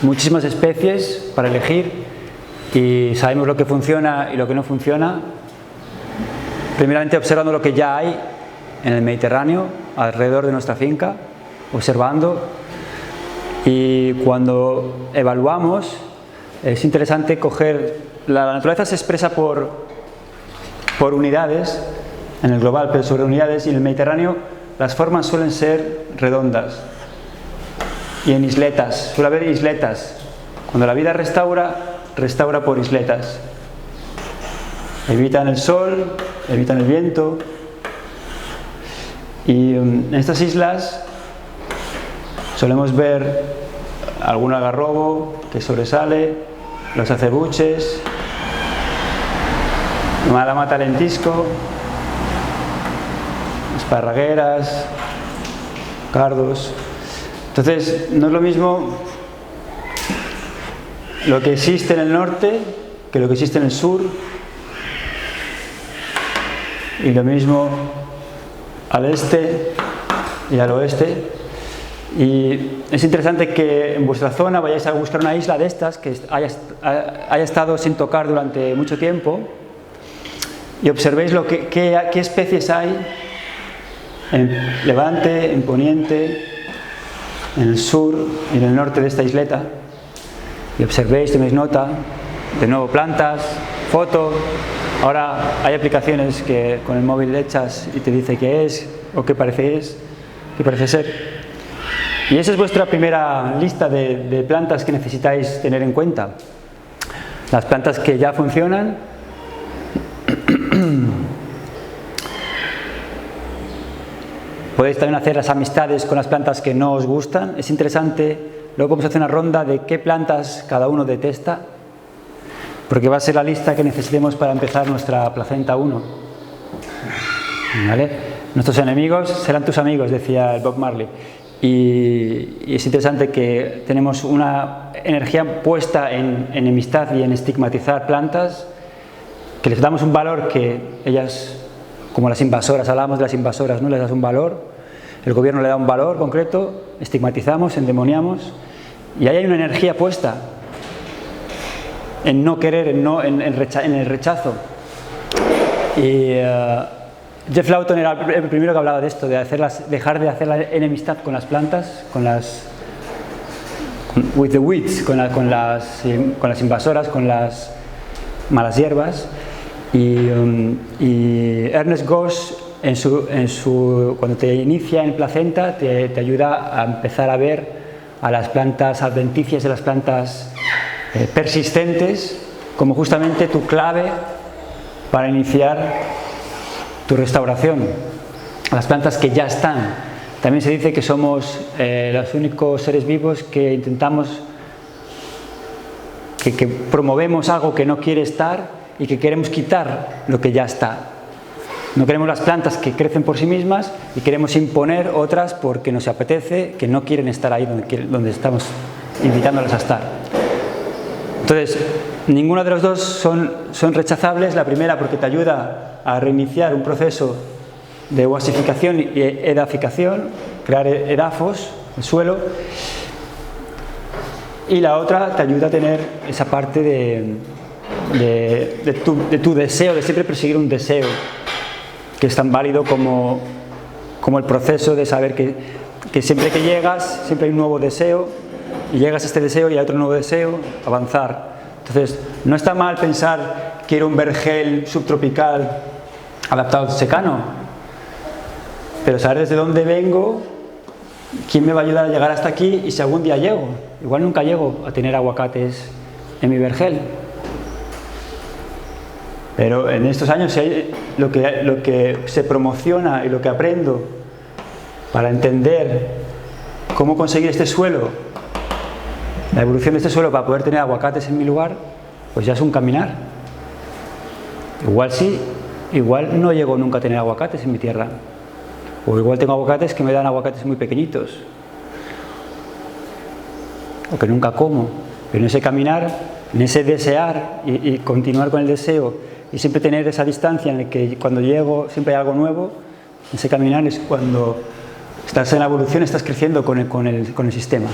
muchísimas especies para elegir y sabemos lo que funciona y lo que no funciona. Primeramente observando lo que ya hay en el Mediterráneo, alrededor de nuestra finca, observando, y cuando evaluamos es interesante coger, la naturaleza se expresa por unidades en el global, pero sobre unidades, y en el Mediterráneo las formas suelen ser redondas y en isletas, suele haber isletas. Cuando la vida restaura, restaura por isletas, evitan el sol, evitan el viento, y en estas islas solemos ver algún algarrobo que sobresale, los acebuches, la mata lentisco, esparragueras, cardos. Entonces no es lo mismo lo que existe en el norte que lo que existe en el sur, y lo mismo al este y al oeste. Y es interesante que en vuestra zona vayáis a buscar una isla de estas que haya estado sin tocar durante mucho tiempo y observéis qué especies hay en Levante, en Poniente, en el sur y en el norte de esta isleta, y observéis, toméis nota, de nuevo plantas, fotos. Ahora hay aplicaciones que con el móvil le echas y te dice qué es o qué parece ser. Y esa es vuestra primera lista de plantas que necesitáis tener en cuenta. Las plantas que ya funcionan. Podéis también hacer las amistades con las plantas que no os gustan. Es interesante. Luego vamos a hacer una ronda de qué plantas cada uno detesta, porque va a ser la lista que necesitemos para empezar nuestra placenta 1. ¿Vale? Nuestros enemigos serán tus amigos, decía el Bob Marley. Y es interesante que tenemos una energía puesta en enemistad y en estigmatizar plantas, que les damos un valor que ellas, como las invasoras, hablábamos de las invasoras, ¿no? Les das un valor, el gobierno le da un valor concreto, estigmatizamos, endemoniamos, y ahí hay una energía puesta en no querer, en el rechazo. Y Jeff Lawton era el primero que hablaba de esto, de dejar de hacer la enemistad con las plantas, with the weeds, con las invasoras, con las malas hierbas. Y Ernest Goss, cuando te inicia en placenta, te ayuda a empezar a ver a las plantas adventicias, de las plantas persistentes, como justamente tu clave para iniciar tu restauración. Las plantas que ya están. También se dice que somos los únicos seres vivos que intentamos, que promovemos algo que no quiere estar y que queremos quitar lo que ya está. No queremos las plantas que crecen por sí mismas y queremos imponer otras porque nos apetece, que no quieren estar ahí donde estamos invitándolas a estar. Entonces, ninguno de los dos son rechazables. La primera porque te ayuda a reiniciar un proceso de oasificación y edaficación, crear edafos, el suelo, y la otra te ayuda a tener esa parte de tu deseo, de siempre perseguir un deseo, que es tan válido como el proceso de saber que siempre que llegas, siempre hay un nuevo deseo, y llegas a este deseo y hay otro nuevo deseo, avanzar. Entonces, no está mal pensar, quiero un vergel subtropical adaptado al secano, pero saber desde dónde vengo, quién me va a ayudar a llegar hasta aquí, y si algún día llego. Igual nunca llego a tener aguacates en mi vergel, pero en estos años lo que se promociona y lo que aprendo para entender cómo conseguir este suelo, la evolución de este suelo para poder tener aguacates en mi lugar, pues ya es un caminar. Igual sí, igual no llego nunca a tener aguacates en mi tierra, o igual tengo aguacates que me dan aguacates muy pequeñitos, o que nunca como. Pero en ese caminar, en ese desear y continuar con el deseo, y siempre tener esa distancia en la que cuando llego siempre hay algo nuevo, ese caminar es cuando estás en la evolución, estás creciendo con el sistema.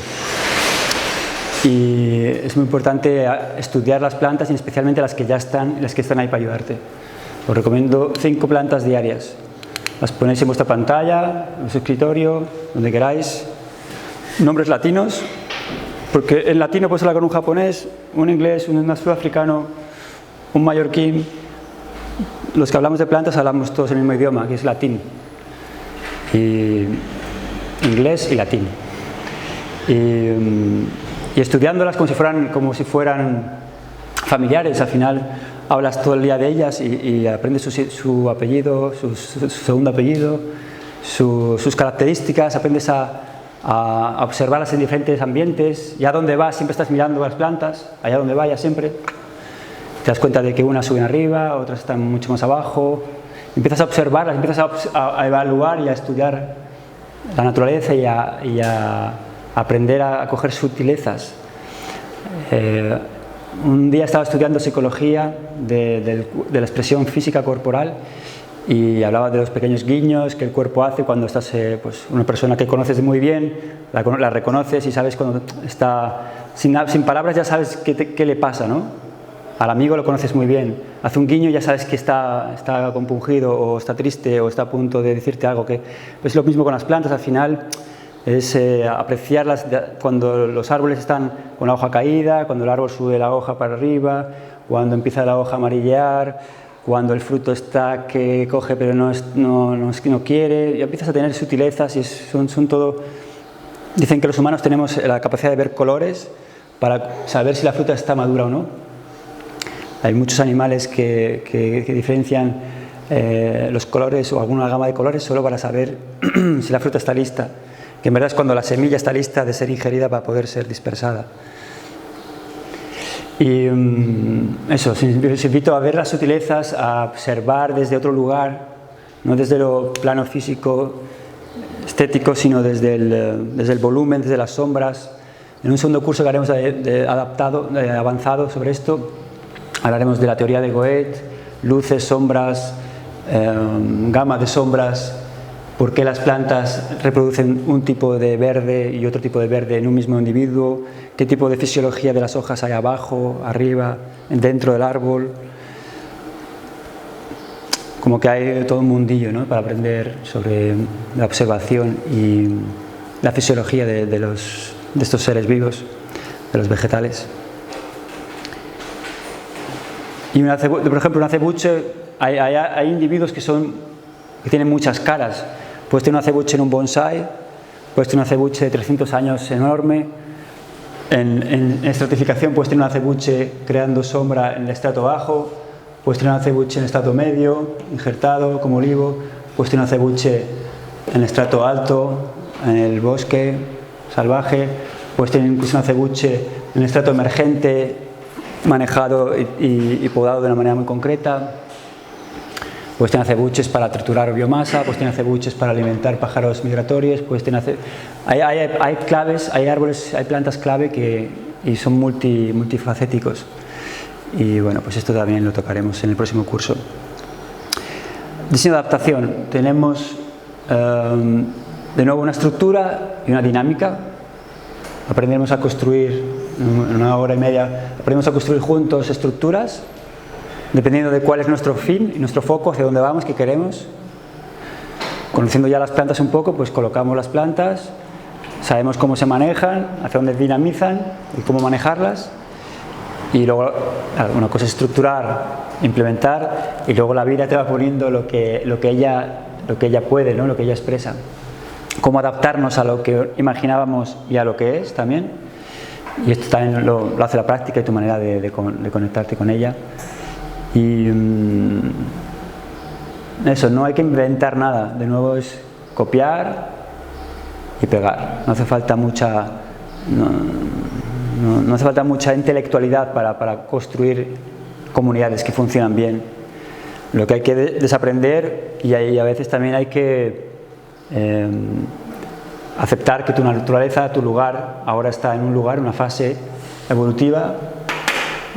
y es muy importante estudiar las plantas y especialmente las que ya están, las que están ahí para ayudarte. Os recomiendo 5 plantas diarias. Las ponéis en vuestra pantalla, en vuestro escritorio, donde queráis. Nombres latinos, porque en latino puedes hablar con un japonés, un inglés, un sudafricano, un mallorquín. Los que hablamos de plantas hablamos todos el mismo idioma, que es latín. Y inglés y latín. Y estudiándolas como si fueran familiares, al final hablas todo el día de ellas y aprendes su apellido, su segundo apellido, sus características, aprendes a observarlas en diferentes ambientes, y a donde vas siempre estás mirando las plantas, allá donde vayas siempre, te das cuenta de que unas suben arriba, otras están mucho más abajo, empiezas a observarlas, empiezas a evaluar y a estudiar la naturaleza y a aprender a coger sutilezas. Un día estaba estudiando psicología de la expresión física corporal y hablaba de los pequeños guiños que el cuerpo hace cuando estás, pues una persona que conoces muy bien, la reconoces y sabes cuando está, sin palabras ya sabes qué le pasa, ¿no? Al amigo lo conoces muy bien, hace un guiño y ya sabes que está compungido o está triste o está a punto de decirte algo. Es lo mismo con las plantas, al final es apreciarlas cuando los árboles están con la hoja caída, cuando el árbol sube la hoja para arriba, cuando empieza la hoja a amarillear, cuando el fruto está que coge pero no quiere, y empiezas a tener sutilezas y son todo. Dicen que los humanos tenemos la capacidad de ver colores para saber si la fruta está madura o no. Hay muchos animales que diferencian los colores o alguna gama de colores solo para saber si la fruta está lista, que en verdad es cuando la semilla está lista de ser ingerida para poder ser dispersada. Y eso, os invito a ver las sutilezas, a observar desde otro lugar, no desde lo plano físico, estético, sino desde el volumen, desde las sombras. En un segundo curso que haremos avanzado sobre esto, hablaremos de la teoría de Goethe, luces, sombras, gama de sombras, por qué las plantas reproducen un tipo de verde y otro tipo de verde en un mismo individuo, qué tipo de fisiología de las hojas hay abajo, arriba, dentro del árbol. Como que hay todo un mundillo, ¿no?, para aprender sobre la observación y la fisiología de estos seres vivos, de los vegetales. Y por ejemplo, un acebuche, hay individuos que tienen muchas caras. Puedes tener un acebuche en un bonsái, puedes tener un acebuche de 300 años enorme. En estratificación puedes tener un acebuche creando sombra en el estrato bajo, puedes tener un acebuche en el estrato medio, injertado como olivo, puedes tener un acebuche en el estrato alto, en el bosque salvaje, puedes tener incluso un acebuche en el estrato emergente, manejado y podado de una manera muy concreta. Puedes tener acebuches para triturar biomasa, puedes tener acebuches para alimentar pájaros migratorios, puedes tener hay claves, hay árboles, hay plantas clave y son multifacéticos. Y bueno, pues esto también lo tocaremos en el próximo curso. Diseño de adaptación. Tenemos de nuevo una estructura y una dinámica. Aprenderemos a construir, en una hora y media, aprendemos a construir juntos estructuras, dependiendo de cuál es nuestro fin y nuestro foco, hacia dónde vamos, qué queremos. Conociendo ya las plantas un poco, pues colocamos las plantas, sabemos cómo se manejan, hacia dónde dinamizan y cómo manejarlas. Y luego, una cosa es estructurar, implementar, y luego la vida te va poniendo lo que ella puede, ¿no?, lo que ella expresa. Cómo adaptarnos a lo que imaginábamos y a lo que es también. Y esto también lo hace la práctica y tu manera de conectarte con ella. Y eso, no hay que inventar nada, de nuevo es copiar y pegar. No hace falta mucha intelectualidad para construir comunidades que funcionan bien. Lo que hay que desaprender, y a veces también hay que aceptar que tu naturaleza, tu lugar, ahora está en un lugar, una fase evolutiva,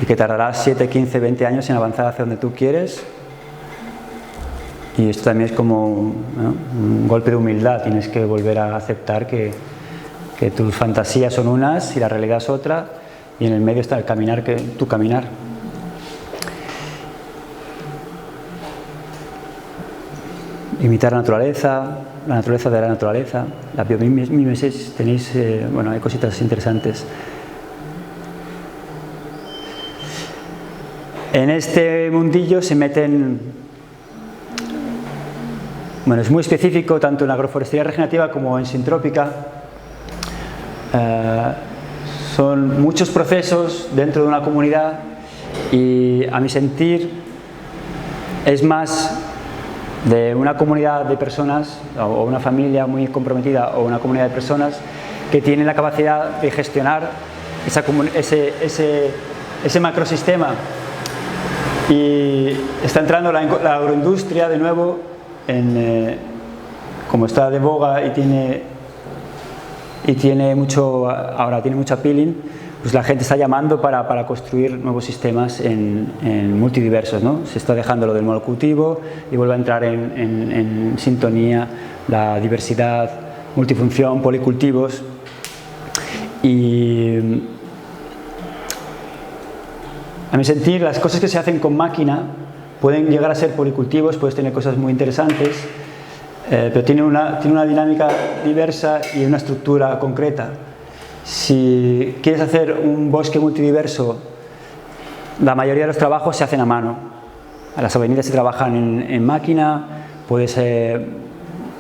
y que tardarás 7, 15, 20 años en avanzar hacia donde tú quieres. Y esto también es como, ¿no?, un golpe de humildad. Tienes que volver a aceptar que que tus fantasías son unas y la realidad es otra, y en el medio está el caminar, tu caminar. Imitar la naturaleza de la naturaleza, la biomímesis, tenéis, bueno, hay cositas interesantes. En este mundillo se meten, bueno, es muy específico tanto en agroforestería regenerativa como en sintrópica. Son muchos procesos dentro de una comunidad y a mi sentir es más de una comunidad de personas o una familia muy comprometida o una comunidad de personas que tienen la capacidad de gestionar ese macrosistema. Y está entrando la agroindustria de nuevo, como está de boga y tiene mucho appealing, pues la gente está llamando para construir nuevos sistemas en multidiversos, ¿no? Se está dejando lo del monocultivo y vuelve a entrar en sintonía la diversidad, multifunción, policultivos. Y a mi sentir, las cosas que se hacen con máquina pueden llegar a ser policultivos, puedes tener cosas muy interesantes, pero tiene una dinámica diversa y una estructura concreta. Si quieres hacer un bosque multidiverso, la mayoría de los trabajos se hacen a mano. Las avenidas se trabajan en máquina, puedes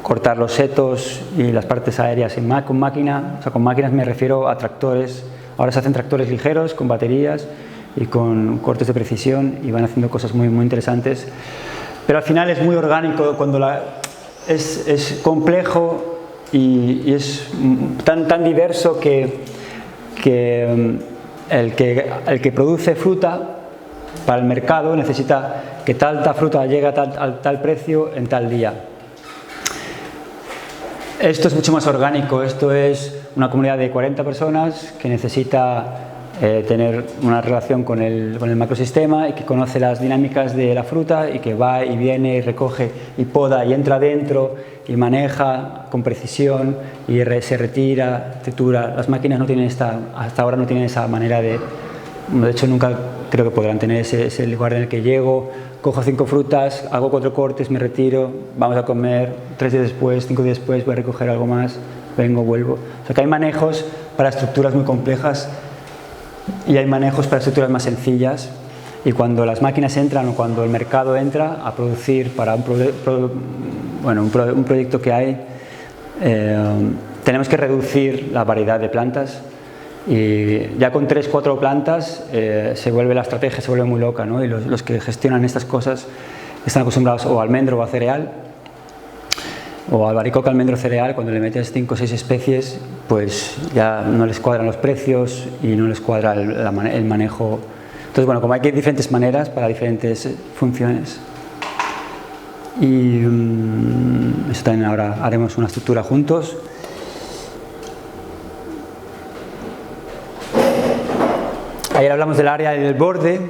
cortar los setos y las partes aéreas con máquina. O sea, con máquinas me refiero a tractores. Ahora se hacen tractores ligeros con baterías y con cortes de precisión y van haciendo cosas muy, muy interesantes. Pero al final es muy orgánico, cuando es complejo y es tan diverso que el que produce fruta para el mercado necesita que tal fruta llegue a tal precio en tal día. Esto es mucho más orgánico, esto es una comunidad de 40 personas que necesita tener una relación con el macrosistema y que conoce las dinámicas de la fruta y que va y viene y recoge y poda y entra dentro y maneja con precisión y se retira, tritura. Las máquinas no tienen hasta ahora no tienen esa manera de hecho nunca creo que podrán tener ese lugar en el que llego, cojo 5 frutas, hago 4 cortes, me retiro, vamos a comer, 3 días después, 5 días después voy a recoger algo más, vengo, vuelvo. O sea que hay manejos para estructuras muy complejas y hay manejos para estructuras más sencillas, y cuando las máquinas entran o cuando el mercado entra a producir para un proyecto que hay, tenemos que reducir la variedad de plantas y ya con 3-4 plantas la estrategia se vuelve muy loca, ¿no? Y los que gestionan estas cosas están acostumbrados o a almendro o a cereal, o albaricoca, almendro, cereal. Cuando le metes 5 o 6 especies, pues ya no les cuadran los precios y no les cuadra el manejo. Entonces, bueno, como hay diferentes maneras para diferentes funciones. Y eso también ahora haremos una estructura juntos. Ayer hablamos del área del borde.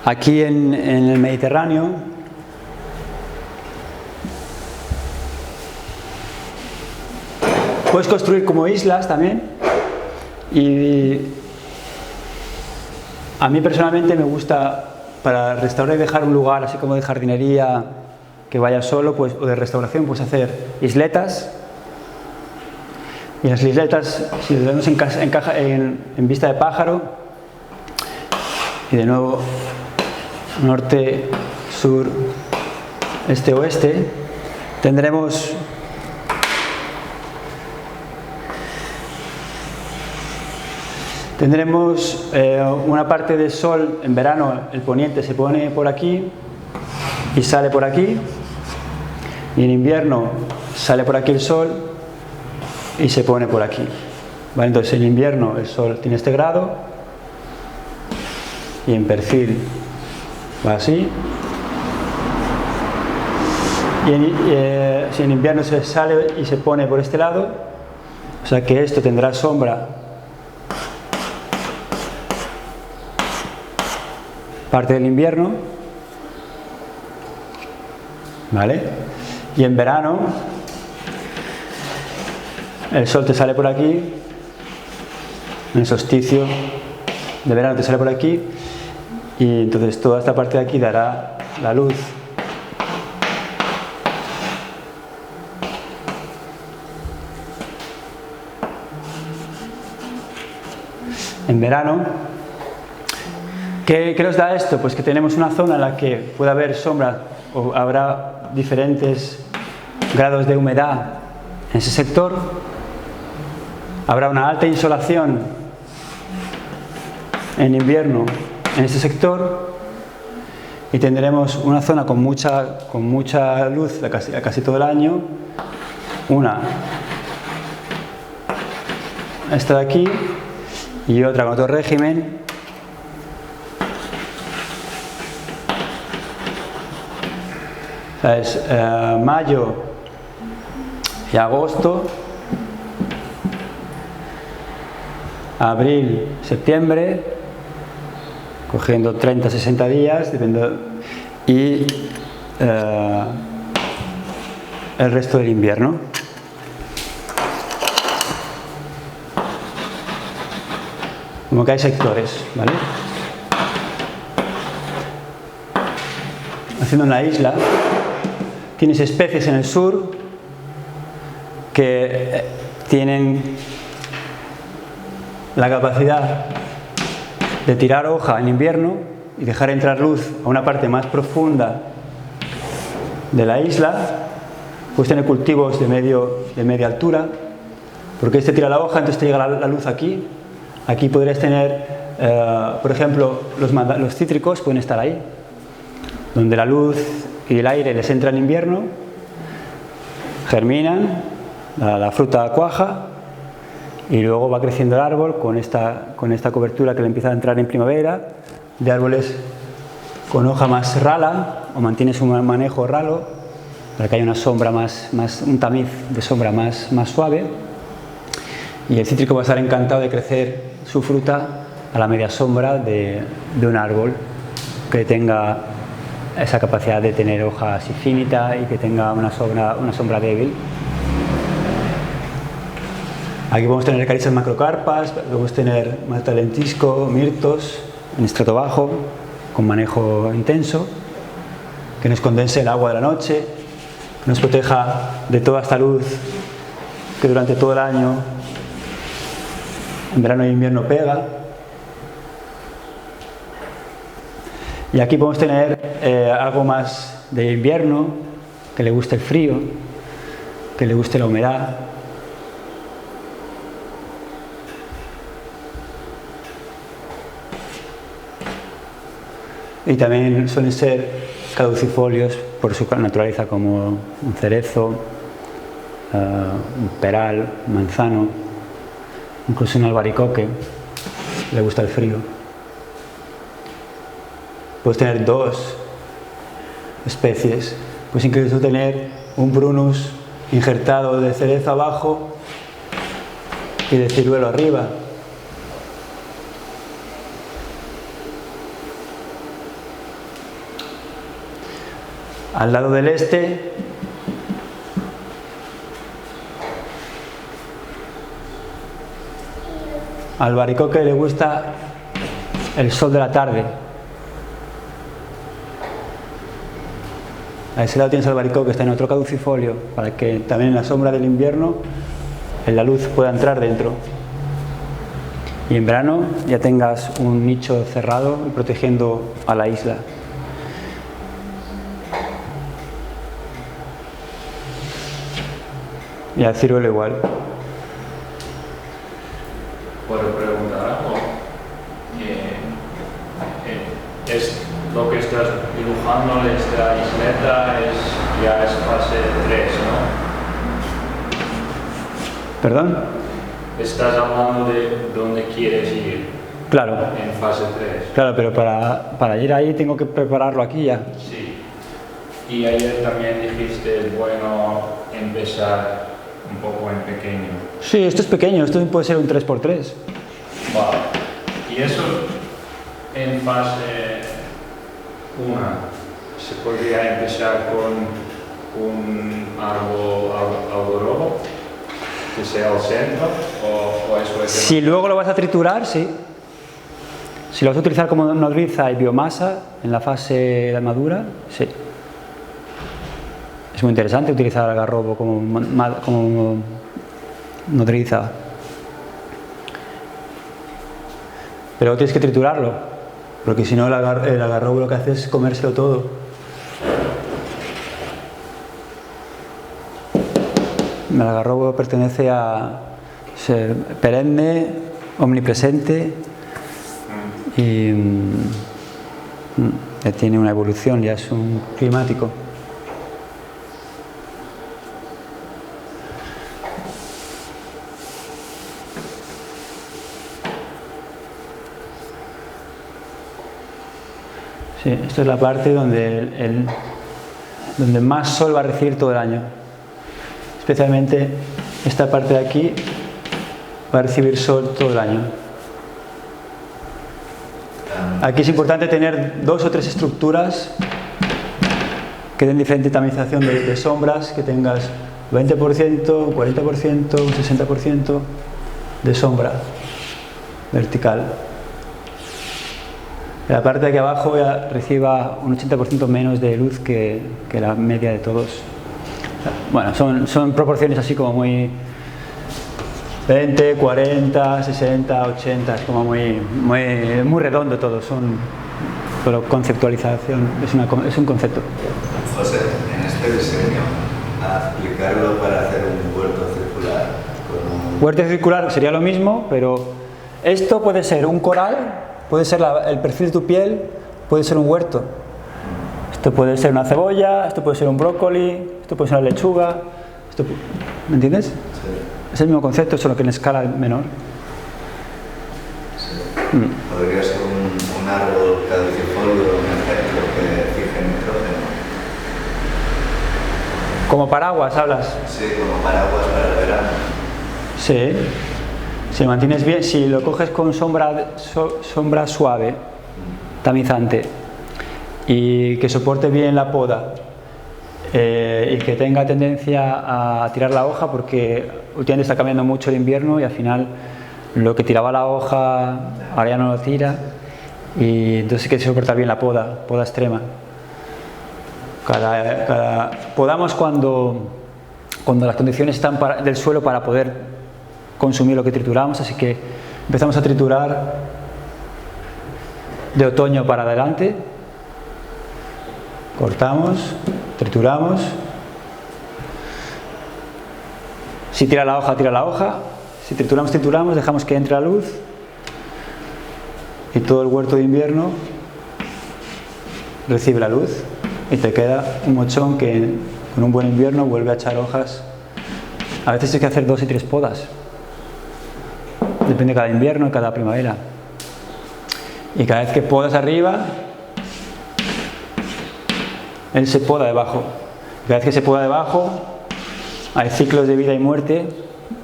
Aquí en el Mediterráneo, puedes construir como islas también, y a mí personalmente me gusta, para restaurar y dejar un lugar así como de jardinería que vaya solo, pues, o de restauración, pues hacer isletas. Y las isletas, si lo vemos en vista de pájaro, y de nuevo norte, sur, este, oeste, tendremos una parte del sol. En verano el poniente se pone por aquí y sale por aquí, y en invierno sale por aquí el sol y se pone por aquí, ¿vale? Entonces en invierno el sol tiene este grado y en perfil va así, y si en invierno se sale y se pone por este lado, o sea que esto tendrá sombra parte del invierno, ¿vale? Y en verano el sol te sale por aquí, en el solsticio de verano te sale por aquí, y entonces toda esta parte de aquí dará la luz. En verano, ¿qué nos da esto? Pues que tenemos una zona en la que puede haber sombra o habrá diferentes grados de humedad en ese sector, habrá una alta insolación en invierno en ese sector y tendremos una zona con mucha luz casi todo el año, esta de aquí, y otra con otro régimen, es mayo y agosto, abril, septiembre, cogiendo 30-60 días, y el resto del invierno. Como que hay sectores, ¿vale? Haciendo una isla, tienes especies en el sur que tienen la capacidad de tirar hoja en invierno y dejar entrar luz a una parte más profunda de la isla. Puedes tener cultivos de media altura, porque este tira la hoja, entonces te llega la luz aquí. Aquí podrías tener, por ejemplo, los cítricos pueden estar ahí, donde la luz y el aire les entra en invierno, germinan, la fruta cuaja y luego va creciendo el árbol con esta cobertura que le empieza a entrar en primavera, de árboles con hoja más rala, o mantienes un manejo ralo para que haya una sombra un tamiz de sombra más suave, y el cítrico va a estar encantado de crecer su fruta a la media sombra de un árbol que tenga esa capacidad de tener hoja así finita y que tenga una sombra débil. Aquí podemos tener calizas macrocarpas, podemos tener malta lentisco, mirtos en estrato bajo con manejo intenso, que nos condense el agua de la noche, que nos proteja de toda esta luz que durante todo el año, en verano e invierno, pega. Y aquí podemos tener algo más de invierno, que le guste el frío, que le guste la humedad. Y también suelen ser caducifolios por su naturaleza, como un cerezo, un peral, un manzano, incluso un albaricoque, le gusta el frío. Puedes tener dos especies, puedes incluso tener un prunus injertado de cerezo abajo y de ciruelo arriba. Al lado del este al albaricoque le gusta el sol de la tarde. A ese lado tienes el albaricoque que está en otro caducifolio, para que también en la sombra del invierno la luz pueda entrar dentro. Y en verano ya tengas un nicho cerrado y protegiendo a la isla. Y al ciruelo igual. ¿Puedo preguntar algo? ¿Es lo que estás dibujando, esta isleta, ya es fase 3, ¿no? ¿Perdón? Estás hablando de dónde quieres ir. Claro. En fase 3. Claro, pero para ir ahí tengo que prepararlo aquí ya. Sí. Y ayer también dijiste, es bueno empezar un poco en pequeño. Sí, esto es pequeño, esto puede ser un 3×3. Vale. Y eso en fase 1 se podría empezar con un árbol alborobo. que sea el centro o eso es... Si luego lo vas a triturar, sí. Si lo vas a utilizar como nodriza y biomasa en la fase de madura, sí. Es muy interesante utilizar el algarrobo como nodriza. Pero tienes que triturarlo, porque si no el algarrobo lo que hace es comérselo todo. El algarrobo pertenece a ser perenne, omnipresente y ya tiene una evolución, ya es un climático. Sí, esta es la parte donde más sol va a recibir todo el año. Especialmente esta parte de aquí va a recibir sol todo el año. Aquí es importante tener 2 o 3 estructuras que den diferente tamización de sombras, que tengas 20%, 40%, 60% de sombra vertical. La parte de aquí abajo ya reciba un 80% menos de luz que la media de todos. Bueno, son proporciones así como muy 20, 40, 60, 80, es como muy redondo todo, solo conceptualización, es un concepto. José, en este diseño, aplicarlo para hacer un huerto circular. Huerto circular sería lo mismo, pero esto puede ser un coral, puede ser el perfil de tu piel, puede ser un huerto. Esto puede ser una cebolla, esto puede ser un brócoli, esto puede ser una lechuga. ¿Me entiendes? Sí. Es el mismo concepto, solo que en escala menor. Sí. Podría ser un árbol caducifolio, un ejemplo que fije nitrógeno. ¿Como paraguas hablas? Sí, como paraguas para el verano. Sí. Si lo mantienes bien, si lo coges con sombra suave, tamizante, y que soporte bien la poda, y que tenga tendencia a tirar la hoja, porque últimamente está cambiando mucho el invierno y al final lo que tiraba la hoja ahora ya no lo tira, y entonces hay que soportar bien la poda extrema. Podamos cuando las condiciones están del suelo para poder consumir lo que trituramos, así que empezamos a triturar de otoño para adelante, cortamos, trituramos, si tira la hoja, si trituramos, dejamos que entre la luz y todo el huerto de invierno recibe la luz y te queda un mochón que con un buen invierno vuelve a echar hojas. A veces hay que hacer 2 y 3 podas. Depende de cada invierno y cada primavera. Y cada vez que podas arriba, él se poda debajo. Cada vez que se poda debajo, hay ciclos de vida y muerte,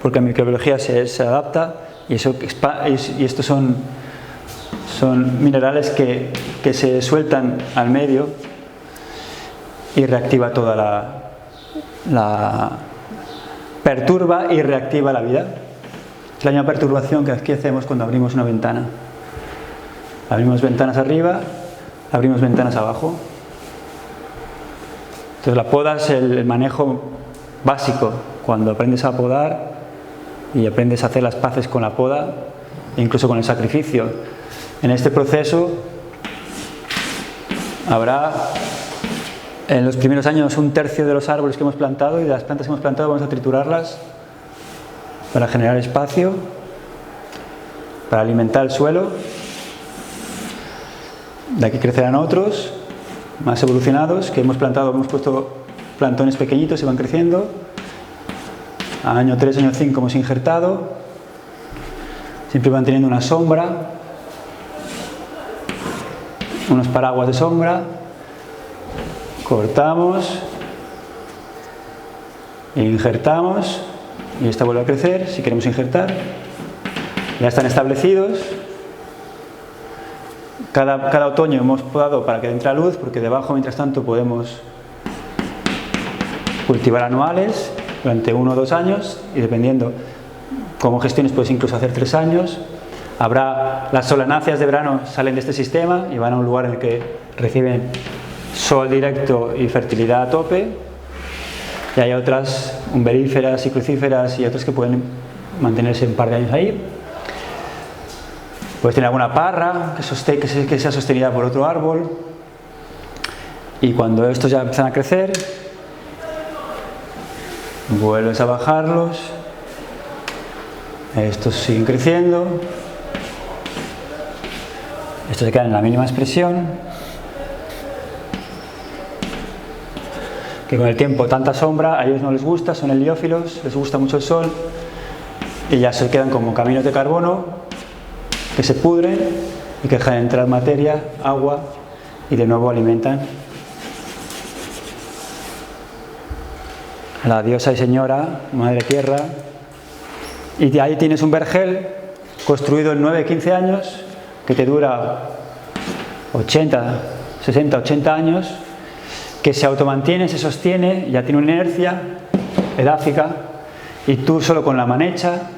porque la microbiología se adapta y estos son minerales que se sueltan al medio y reactiva toda la perturba y reactiva la vida. Es la misma perturbación que aquí hacemos cuando abrimos una ventana. Abrimos ventanas arriba, abrimos ventanas abajo. Entonces la poda es el manejo básico. Cuando aprendes a podar y aprendes a hacer las paces con la poda, e incluso con el sacrificio. En este proceso habrá en los primeros años 1/3 de los árboles que hemos plantado, y de las plantas que hemos plantado vamos a triturarlas para generar espacio, para alimentar el suelo. De aquí crecerán otros más evolucionados que hemos plantado, hemos puesto plantones pequeñitos y van creciendo. A año 3, año 5 hemos injertado, siempre manteniendo una sombra, unos paraguas de sombra. Cortamos, injertamos y esta vuelve a crecer si queremos injertar. Ya están establecidos. Cada otoño hemos podado para que entre la luz, porque debajo mientras tanto podemos cultivar anuales durante 1 o 2 años, y dependiendo cómo gestiones puedes incluso hacer 3 años. Habrá las solanáceas de verano, salen de este sistema y van a un lugar en el que reciben sol directo y fertilidad a tope, y hay otras umbelíferas y crucíferas y otras que pueden mantenerse un par de años ahí. Puedes tener alguna parra que sea sostenida por otro árbol, y cuando estos ya empiezan a crecer vuelves a bajarlos, estos siguen creciendo, estos se quedan en la mínima expresión, que con el tiempo tanta sombra a ellos no les gusta, son heliófilos, les gusta mucho el sol, y ya se quedan como caminos de carbono que se pudren y que dejan entrar materia, agua, y de nuevo alimentan a la diosa y señora, madre tierra. Y ahí tienes un vergel construido en 9-15 años que te dura 60-80 años, que se automantiene, se sostiene, ya tiene una inercia edáfica, y tú solo con la manecha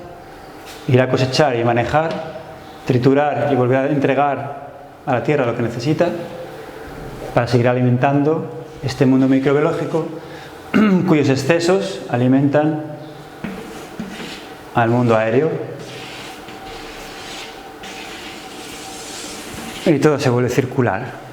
ir a cosechar y manejar, triturar y volver a entregar a la tierra lo que necesita para seguir alimentando este mundo microbiológico cuyos excesos alimentan al mundo aéreo, y todo se vuelve circular.